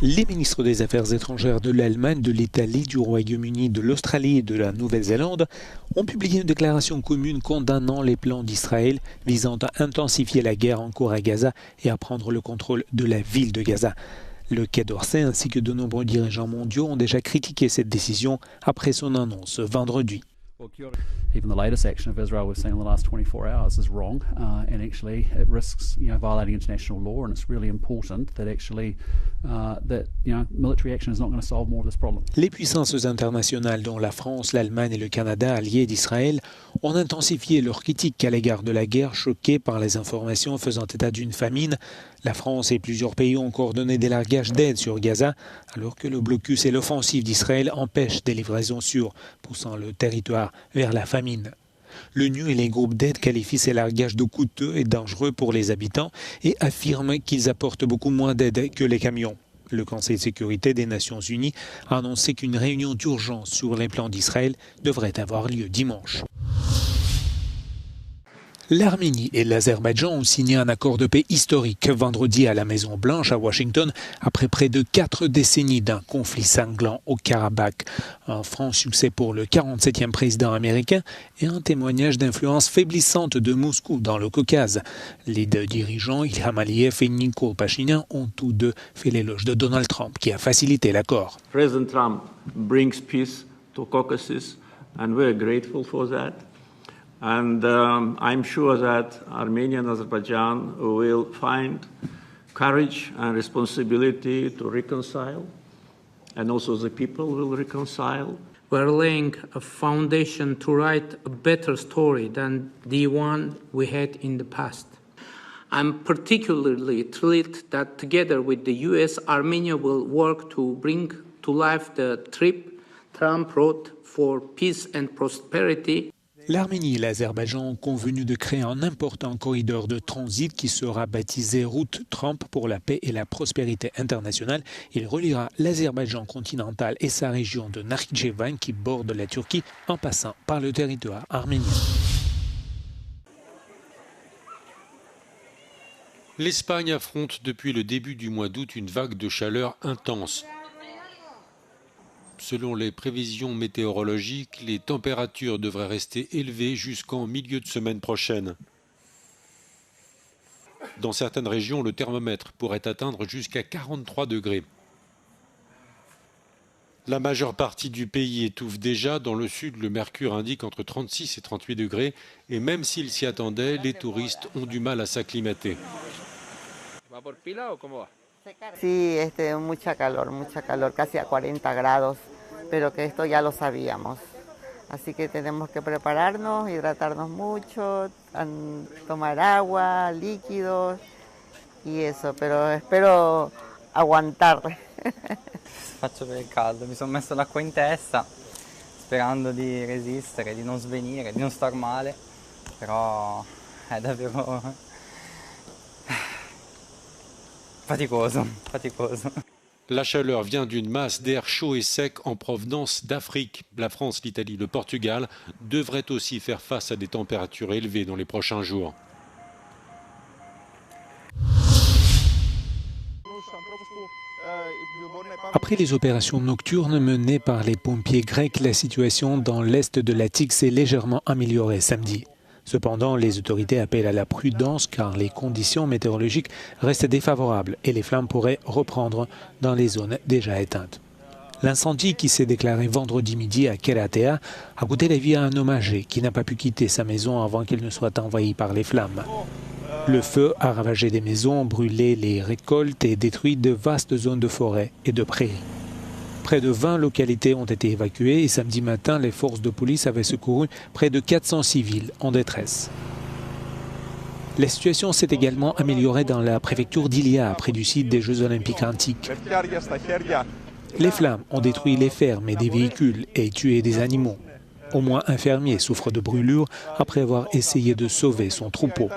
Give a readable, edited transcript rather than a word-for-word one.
Les ministres des Affaires étrangères de l'Allemagne, de l'Italie, du Royaume-Uni, de l'Australie et de la Nouvelle-Zélande ont publié une déclaration commune condamnant les plans d'Israël visant à intensifier la guerre en cours à Gaza et à prendre le contrôle de la ville de Gaza. Le Quai d'Orsay ainsi que de nombreux dirigeants mondiaux ont déjà critiqué cette décision après son annonce vendredi. Even the latest action of Israel we've seen in the last 24 hours is wrong, and actually it risks, violating international law. And it's really important that actually military action is not going to solve more of this problem. Les puissances internationales, dont la France, l'Allemagne et le Canada, alliés d'Israël, ont intensifié leurs critiques à l'égard de la guerre, choqués par les informations faisant état d'une famine. La France et plusieurs pays ont coordonné des largages d'aide sur Gaza, alors que le blocus et l'offensive d'Israël empêchent des livraisons sûres, poussant le territoire vers la famine. L'ONU et les groupes d'aide qualifient ces largages de coûteux et dangereux pour les habitants et affirment qu'ils apportent beaucoup moins d'aide que les camions. Le Conseil de sécurité des Nations Unies a annoncé qu'une réunion d'urgence sur les plans d'Israël devrait avoir lieu dimanche. L'Arménie et l'Azerbaïdjan ont signé un accord de paix historique vendredi à la Maison-Blanche à Washington après près de 4 décennies d'un conflit sanglant au Karabakh. Un franc succès pour le 47e président américain et un témoignage d'influence faiblissante de Moscou dans le Caucase. Les deux dirigeants, Ilham Aliyev et Nikol Pachinian, ont tous deux fait l'éloge de Donald Trump qui a facilité l'accord. President Trump brings peace to Caucasus and we're grateful for that. And I'm sure that Armenia and Azerbaijan will find courage and responsibility to reconcile, and also the people will reconcile. We're laying a foundation to write a better story than the one we had in the past. I'm particularly thrilled that together with the US, Armenia will work to bring to life the trip Trump wrote for peace and prosperity. L'Arménie et l'Azerbaïdjan ont convenu de créer un important corridor de transit qui sera baptisé Route Trump pour la paix et la prospérité internationale. Il reliera l'Azerbaïdjan continental et sa région de Nakhitchevan qui borde la Turquie en passant par le territoire arménien. L'Espagne affronte depuis le début du mois d'août une vague de chaleur intense. Selon les prévisions météorologiques, les températures devraient rester élevées jusqu'en milieu de semaine prochaine. Dans certaines régions, le thermomètre pourrait atteindre jusqu'à 43 degrés. La majeure partie du pays étouffe déjà. Dans le sud, le mercure indique entre 36 et 38 degrés. Et même s'ils s'y attendaient, les touristes ont du mal à s'acclimater. Sí, mucha calor, casi a 40 grados, pero que esto ya lo sabíamos. Así que tenemos que prepararnos, hidratarnos mucho, tomar agua, líquidos y eso, pero espero aguantar. Faccio per il caldo, mi sono messo l'acqua in testa sperando di resistere, di non svenire, di non star male, però è davvero faticoso. La chaleur vient d'une masse d'air chaud et sec en provenance d'Afrique. La France, l'Italie, le Portugal devraient aussi faire face à des températures élevées dans les prochains jours. Après les opérations nocturnes menées par les pompiers grecs, la situation dans l'est de l'Attique s'est légèrement améliorée samedi. Cependant, les autorités appellent à la prudence car les conditions météorologiques restent défavorables et les flammes pourraient reprendre dans les zones déjà éteintes. L'incendie qui s'est déclaré vendredi midi à Keratea a coûté la vie à un homme âgé qui n'a pas pu quitter sa maison avant qu'elle ne soit envahie par les flammes. Le feu a ravagé des maisons, brûlé les récoltes et détruit de vastes zones de forêt et de prairies. Près de 20 localités ont été évacuées et samedi matin, les forces de police avaient secouru près de 400 civils en détresse. La situation s'est également améliorée dans la préfecture d'Ilia, près du site des Jeux olympiques antiques. Les flammes ont détruit les fermes et des véhicules et tué des animaux. Au moins un fermier souffre de brûlures après avoir essayé de sauver son troupeau.